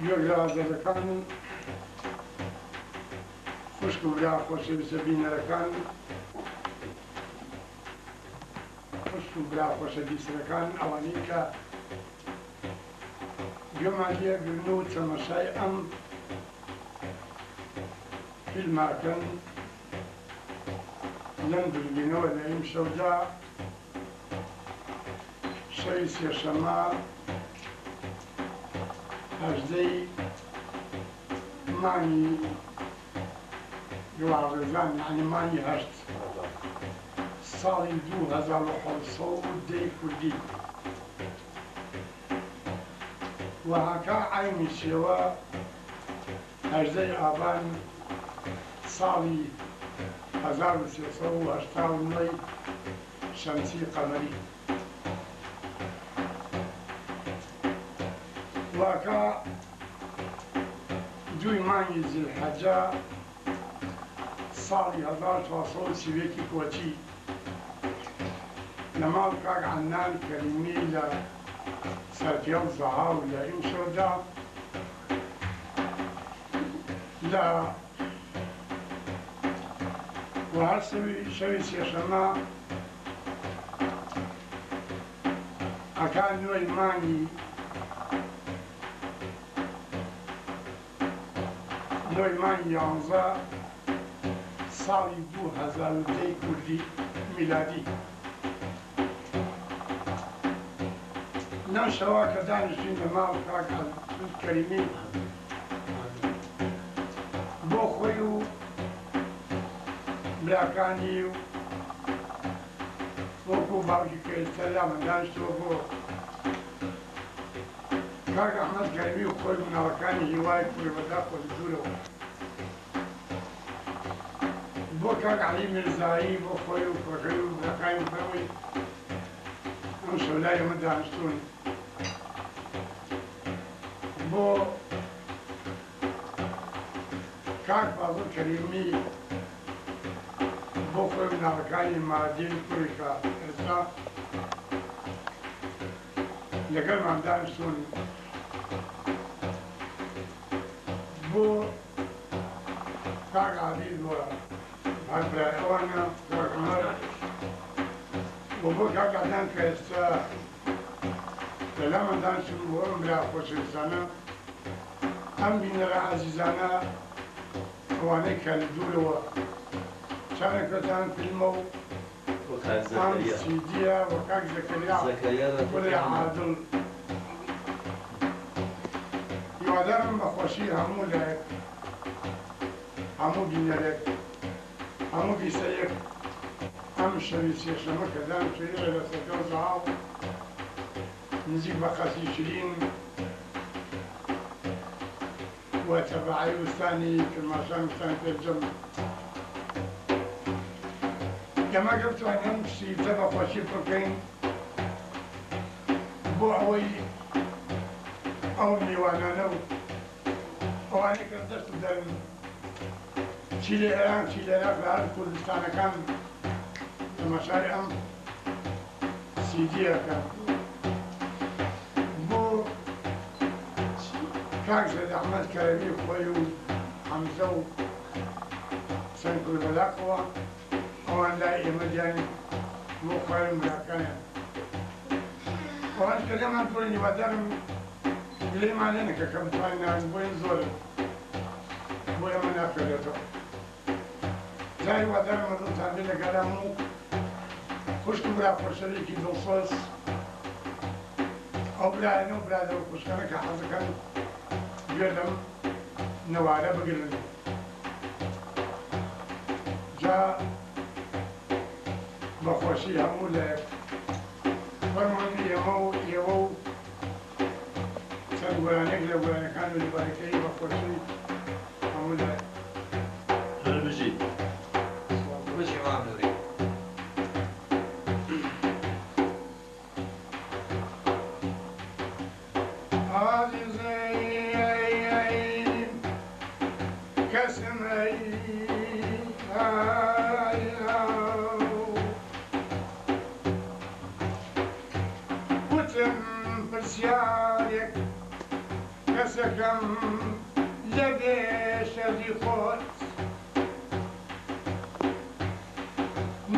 گوێگرازەکان خوشک و برا خۆشەویستە بینەرەکان خوشک و برا خۆشەویستەکان ئەوانەی کە گوێمان لێگرن و تەماشای ئەم فیلماکەن لەم دووربینەوە لە ئیم شەودا شەوی سێشەممە 18 مانگی گوڵاڕێزان یعنی مانگی 8 ساڵی 2710 کوردی وهاکا عینی شێوە 18 ئابان ساڵی 1389 شەمسی قەمەری واکە دوی مانگی زیلحەجە ساڵی 1430 کۆچی لە ماڵ کاک عەنان کەریمی لە سەرپێڵ زەهاو لە ئیم شەودا لە وهەر شەوی سێشەممە ئەکا نوێی مانگی نوێی مانگی 11 ساڵی 2010 کوردی میلادی لەم شەوە کە دانیشتین لە ماڵ کاک کەریمی بۆ خۆی و براکانی و وەکو باوکی کە ئێستا لامە دانیشتووە بۆ کاک ئەحمەد کەریمی و خۆی مناڵەکانی هیوای کوڕی بەداخۆ لە دوورەوە بۆ کاک عەلی میرزایی بۆ خۆی و کوڕەکەی و براکانی فەرمووی ئەم شەو لای ئێمە دانیشتوون بۆ کاک بازڵ کەریمی بۆ خۆی مناڵەکانی مادین کوڕی کە ئێستا لەگەڵمان دانیشتوون بۆ کاک عادیل بۆ هەر برای ئەوانە کاک عومەر و بۆ کاک عەدنان کە ئێستا لەلامان دانیشتوون بۆ ئەم برا خۆشەویستانە ئەم بینەرە عەزیزانە ئەوانەی کە لە دوورەوە چارێکەتان فیلمە و ئەم سیدیە و کاک زەکەریا کوڕی عادڵ هیوادارم بەخۆشی هەموو لایەک هەموو بینەرێک هەموو بیسەیەک ئەم شەوی سێشەممە کە دانیشتوویە لە سەرکەوت زەهاو نزیک بە قەسی شرین و تەبەعەی وستانی کرماشان وستانی پێرجەم ئێمە گەفتوانین ئەم سیدە بەخۆشی بکەین بۆ ئەوەی ئەو میوانانە و ئەوانەی کە دەست بدەن چی لە ئێران چی لە عێراق لە هەر کوردستانەکان تەماشای ئەم سیدیەکەن بۆ کاک سەید ئەحمەد کەریمی خۆی و حەمزە و سەن کوردبەلاقەوە ئەوان لای ئێمە دیانی بۆ خوارم براکانیان ئەوان کە لێمان پڕی هیوادارم گلەیمان لێ نەکە کە بتوانین ناوینبووین زۆرن بۆ ئێمە ناکرێتەوە جا هیوادارم مەدڵتان بێ لەگەڵام و خوشک و برا خۆشەویستی دڵسۆز ئەو برایانە و برادەوە خوشکانە کە حەزەکەن گوێ لەم نەوارە بگرن جا بەخۆشی هەموو لایەک فەرمانی ئێمە و ئێوە و چەند گۆرانێک لە گۆرانەکان و لیبارەکەی بەخۆشی هەموو لایەک هەربژی بچی مام نووری عزیزەیم کەسم وتم پرسیارێک کەسەکەم لە بێشەدی خۆت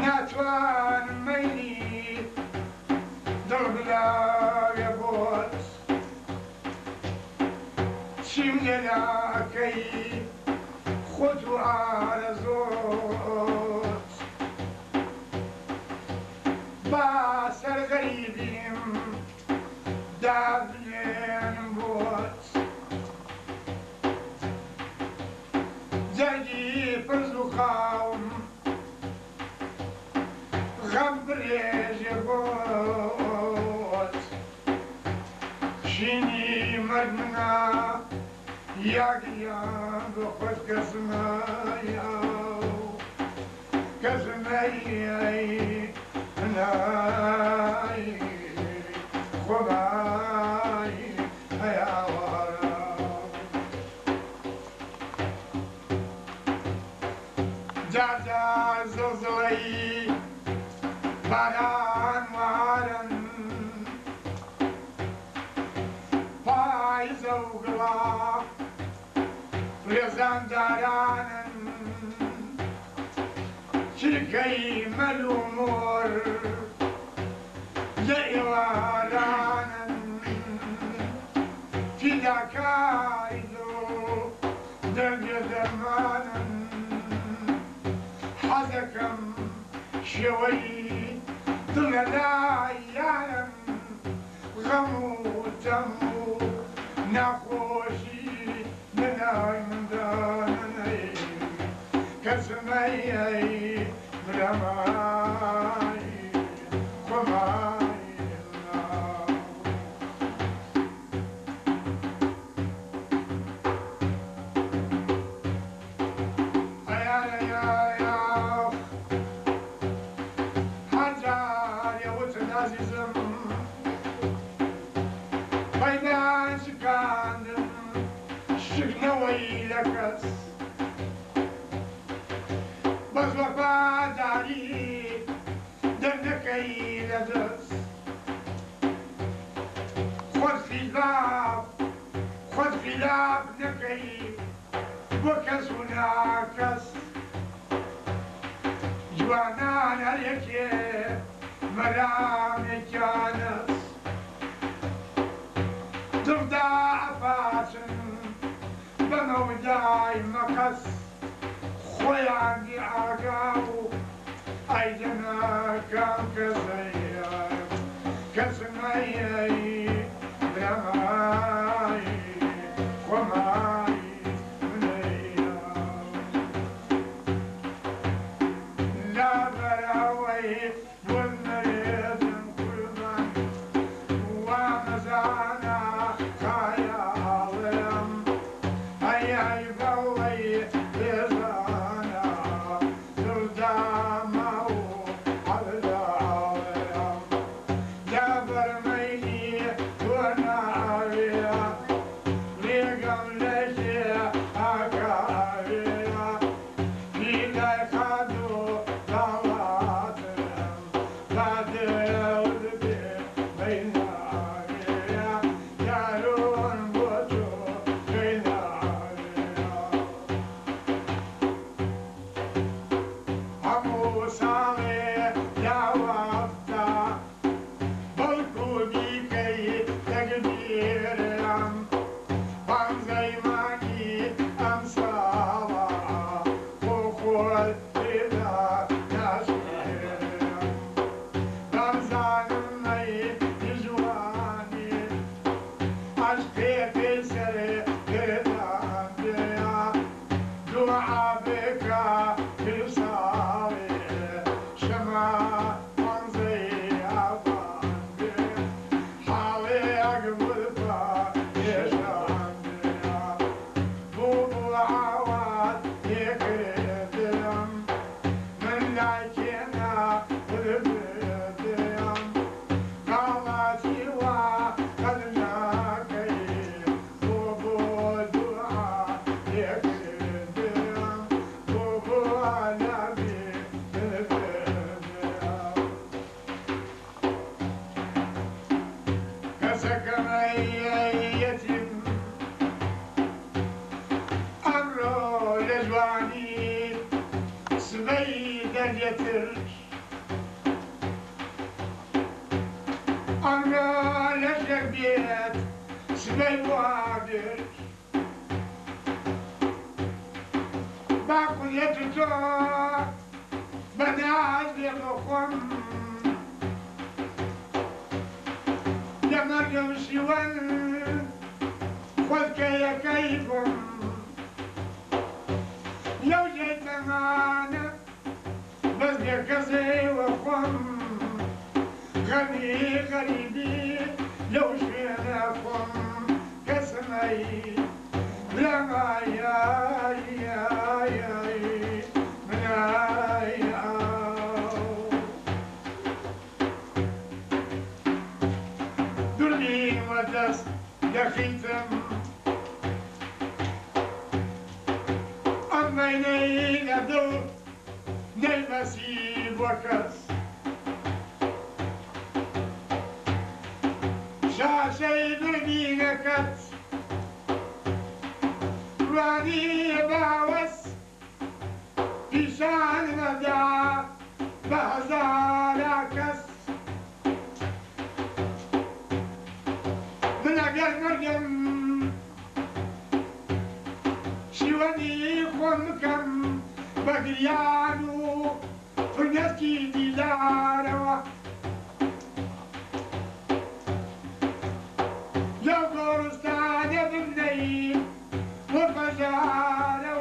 ناتوانم مەیلی دڵ بلاوێ بۆت چیم لێلاکەی خۆت و ئارەزۆت با سەرغەریبیم دابنێنم بۆت جەرگی پرز و خاوم غەم برێژێ بۆت شینی مەرگ منە یاگیان بۆ خۆت کەسمەیە کەسمەی منای خۆبای هەیاوارە جار زڵزڵەی باران وارن پایزە و گڵا ڕێزان دارانن چرکەی مەل و مۆر لە ئێوارانن فیداکاری دڵ دەرگێ دەرمانن حەزەکەم شێوەی دڵە لای یارم غەم و تەم و ناخۆشی لەلای مندانەی کەسمەی برەمای خۆمای عزیزم پەیمان شکاندم شکنەوەی لە کەس بەس وەفاداری دەرنەکەی لە دەست خۆت خیلاف نەکەی بۆ کەس و ناکەس جوانان هەرێکێ مەرامێکیانەس دڵدا ئەپاچن بەمەودای مەقەس خۆیان دی ئاگا و ئەیدەنەکەم کەسەیە کەسمەیە برەمای خۆمای منەیە لەبەرەوەی بيت سبي وادر باكل يتجو بناز بيخم يا مريم شوان خذ كي كيفهم لو جيت معانا بس كزي وخم غني غريبي لو شفناكم كسمي بلا ما يا دربين ودس يخيتم أميني ندور نلمسيب وكس شاشي دربين كت راني باوس في شان ندع بهزار كس من أجل مريم شواني خمكم بقريانو فرنسكي ديداروا لو قرستان ابني وفجاروا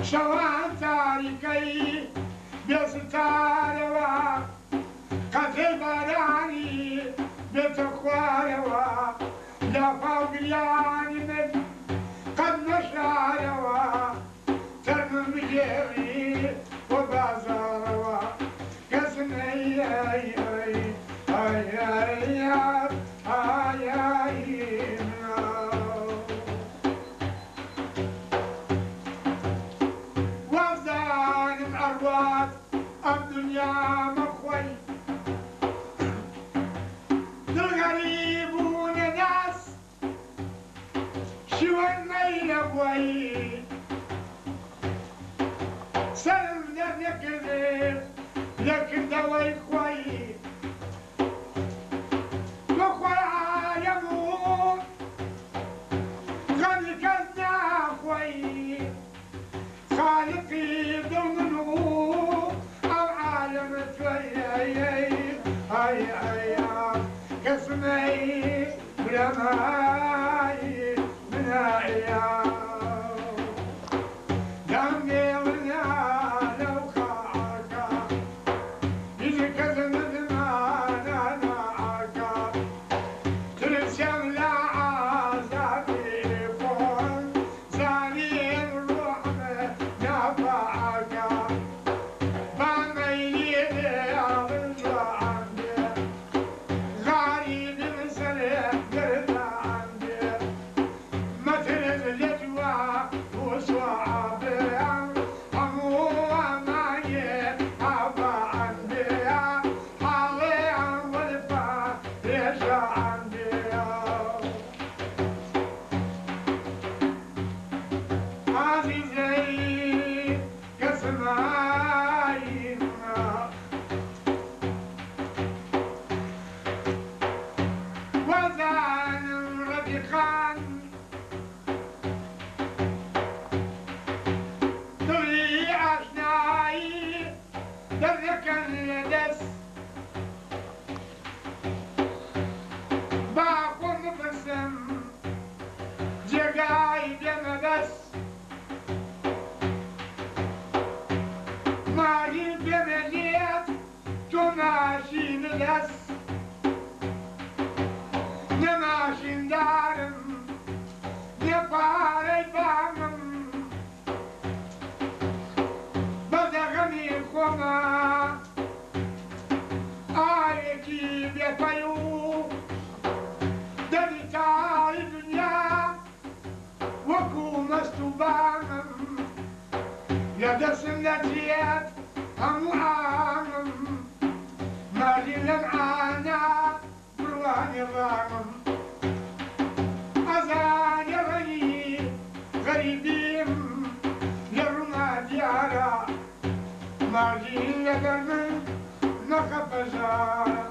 شوان تاريكي بيستاروا قتل براني بتخواروا لا فوقياني من قد نشاروا ترمم جيري وبازاروا كسني وزان الأرواح الدنيا مخوي الغريبون ناس شو الميل أبوي سلم لك كذب لكن دواي خوي وخوي يموت غني كذا خوي خالقي ضمنه أو عالم هاي كسمي بلا ماي من عيال دمي ونا لو خاكا يجي كذا مدمانا ناكا ترسم لا عزابي فون زاني الروح نفعكا بامي نماشين دارم نفاري بامم بدغني خوما آيكي بيطيو دني تاي دنيا وكو مستوبامم يدسم نتيات أموامم مالي لمعانا برواني غامم أزاني غريبين يرمى ديارا مالي لدرمن نخف جارا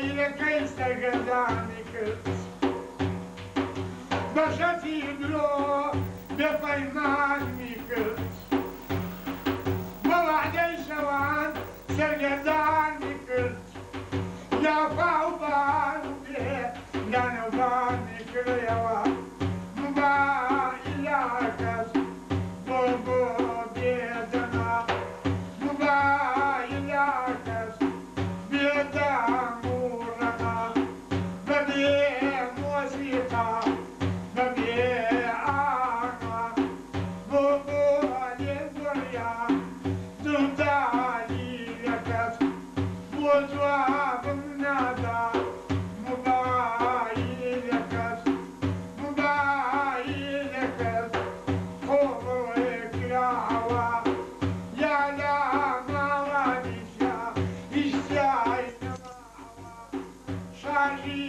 مۆبایلەکەی سەرگەردانی کرد بەشەتی درۆ بێپەیمانی کرد بە وعدەی شەوان سەرگەردانی کرد یافا و بان بێ دانەوبانی کردەوە مۆبایلەکەس بۆ بێدەما مۆبایلەکەس بێدەم و ڕەما بەبێ مۆسیقا بەبێ ئاغا بۆ لێبوڕیا دوودالیلەکەس بۆ جوابم نادا مۆبایلەکەس مۆبایلەکەس خۆڕۆی کراوە یا لا ماوانیشە هیچ جای نەماوە شاژی